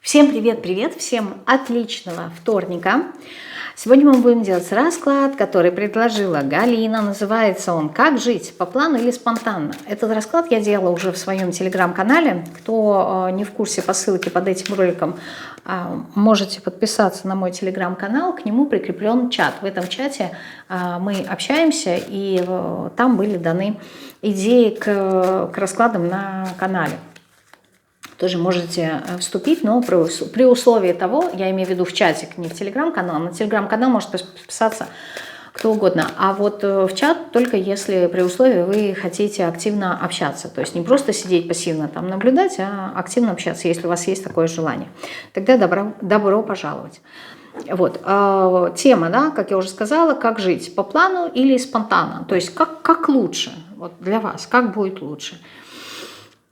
Всем привет-привет, всем отличного вторника. Сегодня мы будем делать расклад, который предложила Галина. Называется он «Как жить? По плану или спонтанно?». Этот расклад я делала уже в своем телеграм-канале. Кто не в курсе, по ссылке под этим роликом можете подписаться на мой телеграм-канал. К нему прикреплен чат. В этом чате мы общаемся, и там были даны идеи к раскладам на канале. Тоже можете вступить, но при условии того, я имею в виду в чатик, не в телеграм-канал, на телеграм-канал может подписаться кто угодно, а вот в чат только если при условии вы хотите активно общаться, то есть не просто сидеть пассивно там наблюдать, а активно общаться, если у вас есть такое желание. Тогда добро пожаловать. Вот, тема, да, как я уже сказала, как жить, по плану или спонтанно, то есть как лучше, вот для вас, как будет лучше.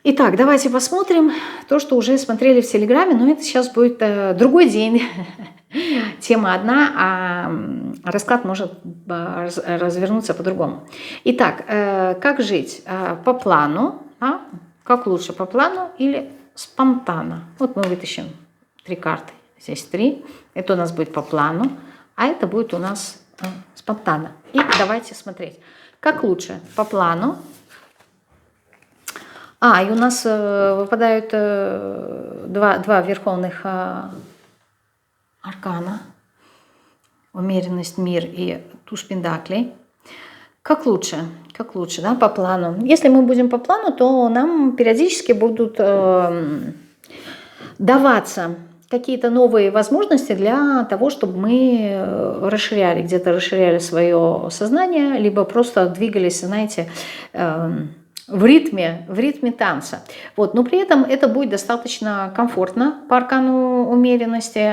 Итак, давайте посмотрим то, что уже смотрели в Телеграме, но это сейчас будет другой день. Тема одна, а расклад может развернуться по-другому. Итак, как жить? По плану, как лучше, по плану или спонтанно? Вот мы вытащим 3 карты. Здесь 3. Это у нас будет по плану, а это будет у нас спонтанно. И давайте смотреть, как лучше, по плану. И у нас выпадают два верховных аркана. Умеренность, мир и туз пентаклей. Как лучше, да, по плану. Если мы будем по плану, то нам периодически будут даваться какие-то новые возможности для того, чтобы мы где-то расширяли свое сознание, либо просто двигались, знаете, в ритме танца. Вот. Но при этом это будет достаточно комфортно по аркану умеренности,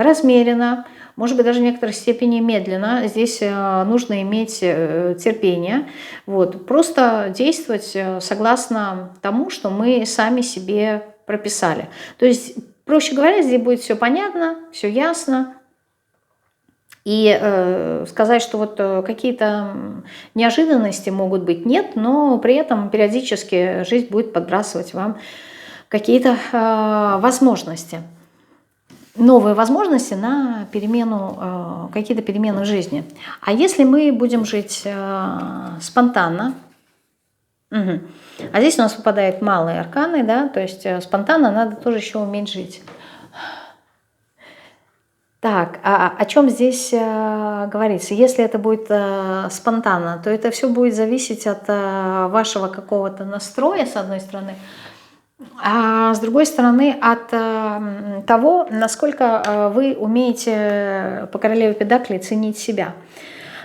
размеренно, может быть, даже в некоторой степени медленно. Здесь нужно иметь терпение. Вот. Просто действовать согласно тому, что мы сами себе прописали. То есть, проще говоря, здесь будет все понятно, все ясно. И сказать, что вот какие-то неожиданности могут быть, нет, но при этом периодически жизнь будет подбрасывать вам какие-то возможности, новые возможности на перемену, какие-то перемены в жизни. А если мы будем жить спонтанно, а здесь у нас выпадают малые арканы, да, то есть спонтанно надо тоже еще уметь жить. Так, о чем здесь говорится? Если это будет спонтанно, то это все будет зависеть от вашего какого-то настроя, с одной стороны, а с другой стороны от того, насколько вы умеете по королеве Пентаклей ценить себя,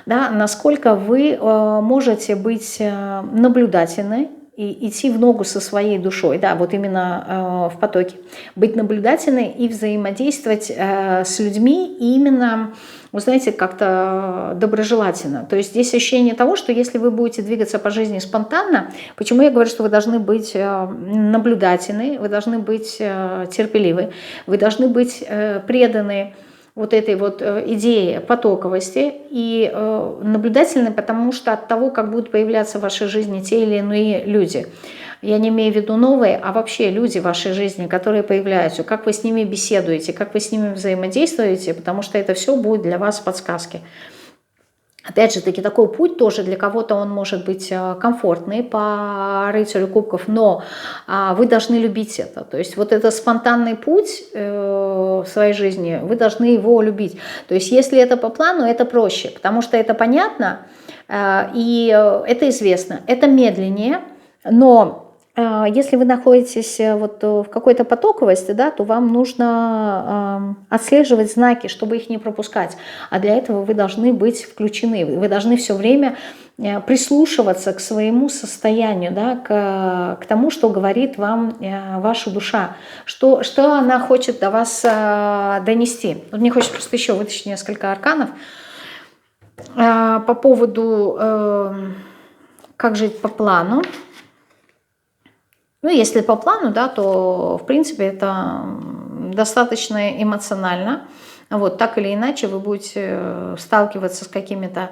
да, насколько вы можете быть наблюдательны, и идти в ногу со своей душой, да, вот именно в потоке. Быть наблюдательной и взаимодействовать с людьми именно, вы знаете, как-то доброжелательно. То есть здесь ощущение того, что если вы будете двигаться по жизни спонтанно, почему я говорю, что вы должны быть наблюдательны, вы должны быть терпеливы, вы должны быть преданы вот этой вот идеи потоковости и наблюдательны, потому что от того, как будут появляться в вашей жизни те или иные люди, я не имею в виду новые, а вообще люди в вашей жизни, которые появляются, как вы с ними беседуете, как вы с ними взаимодействуете, потому что это все будет для вас подсказки. Опять же таки, такой путь тоже для кого-то он может быть комфортный по рыцарю кубков, но вы должны любить это. То есть вот этот спонтанный путь в своей жизни, вы должны его любить. То есть если это по плану, это проще, потому что это понятно и это известно. Это медленнее, но если вы находитесь вот в какой-то потоковости, да, то вам нужно отслеживать знаки, чтобы их не пропускать. А для этого вы должны быть включены. Вы должны все время прислушиваться к своему состоянию, да, к тому, что говорит вам ваша душа, что она хочет до вас донести. Вот мне хочется просто еще вытащить несколько арканов по поводу «Как жить по плану». Ну, если по плану, да, то, в принципе, это достаточно эмоционально. Вот, так или иначе вы будете сталкиваться с какими-то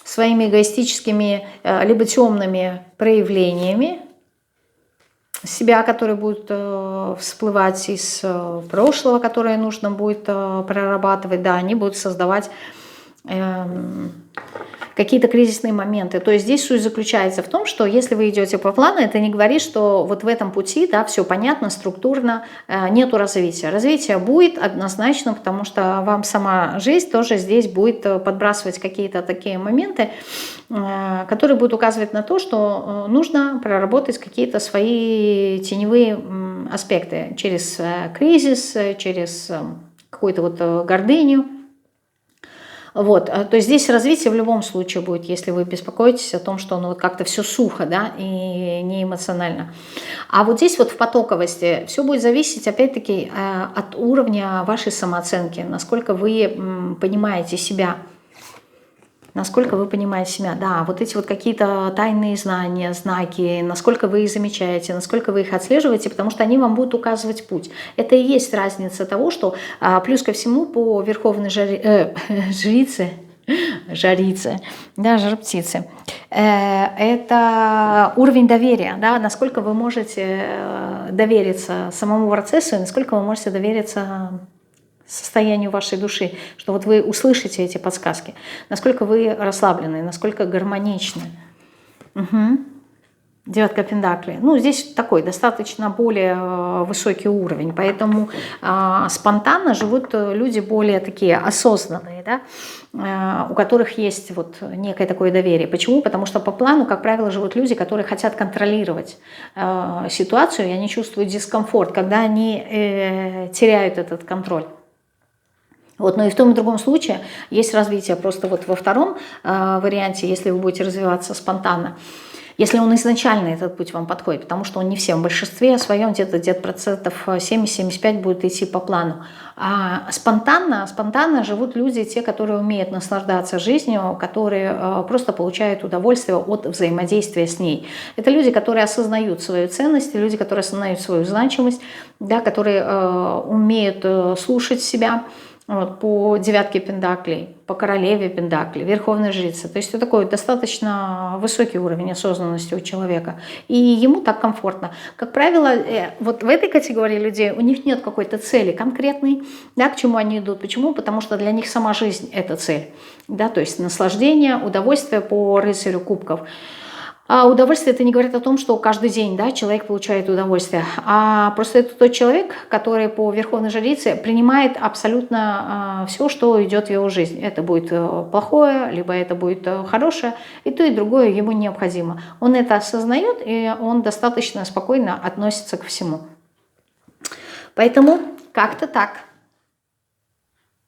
своими эгоистическими, либо темными проявлениями. себя, которые будут всплывать из прошлого, которое нужно будет прорабатывать, да, они будут создавать какие-то кризисные моменты. То есть здесь суть заключается в том, что если вы идете по плану, это не говорит, что вот в этом пути, да, все понятно, структурно, нету развития. Развитие будет однозначно, потому что вам сама жизнь тоже здесь будет подбрасывать какие-то такие моменты, которые будут указывать на то, что нужно проработать какие-то свои теневые аспекты через кризис, через какую-то вот гордыню. Вот, то есть здесь развитие в любом случае будет, если вы беспокоитесь о том, что ну, вот как-то все сухо, да, и не эмоционально. А вот здесь вот в потоковости все будет зависеть, опять-таки, от уровня вашей самооценки, насколько вы понимаете себя. Насколько вы понимаете себя, да, вот эти вот какие-то тайные знания, знаки, насколько вы их замечаете, насколько вы их отслеживаете, потому что они вам будут указывать путь. Это и есть разница того, что плюс ко всему по верховной жрице, да, жар-птицы, это уровень доверия, да, насколько вы можете довериться самому процессу, и насколько вы можете довериться состоянию вашей души, что вот вы услышите эти подсказки, насколько вы расслаблены, насколько гармоничны. Угу. Девятка пентаклей. Ну, здесь такой достаточно более высокий уровень, поэтому спонтанно живут люди более такие осознанные, да, у которых есть вот некое такое доверие. Почему? Потому что по плану, как правило, живут люди, которые хотят контролировать ситуацию, и они чувствуют дискомфорт, когда они теряют этот контроль. Вот, но и в том и другом случае есть развитие. Просто вот во втором варианте, если вы будете развиваться спонтанно, если он изначально этот путь вам подходит, потому что он не всем, в большинстве своем где-то процентов 70-75 будет идти по плану. А спонтанно живут люди, те, которые умеют наслаждаться жизнью, которые просто получают удовольствие от взаимодействия с ней. Это люди, которые осознают свою ценность, люди, которые осознают свою значимость, да, которые умеют слушать себя. Вот, по девятке пентаклей, по королеве пентаклей, верховной жрице. То есть это такой достаточно высокий уровень осознанности у человека. И ему так комфортно. Как правило, вот в этой категории людей у них нет какой-то цели конкретной, да, к чему они идут. Почему? Потому что для них сама жизнь – это цель. Да, то есть наслаждение, удовольствие по рыцарю кубков. А удовольствие – это не говорит о том, что каждый день, да, человек получает удовольствие, а просто это тот человек, который по верховной жрице принимает абсолютно все, что идет в его жизнь. Это будет плохое, либо это будет хорошее, и то, и другое ему необходимо. Он это осознает, и он достаточно спокойно относится ко всему. Поэтому как-то так.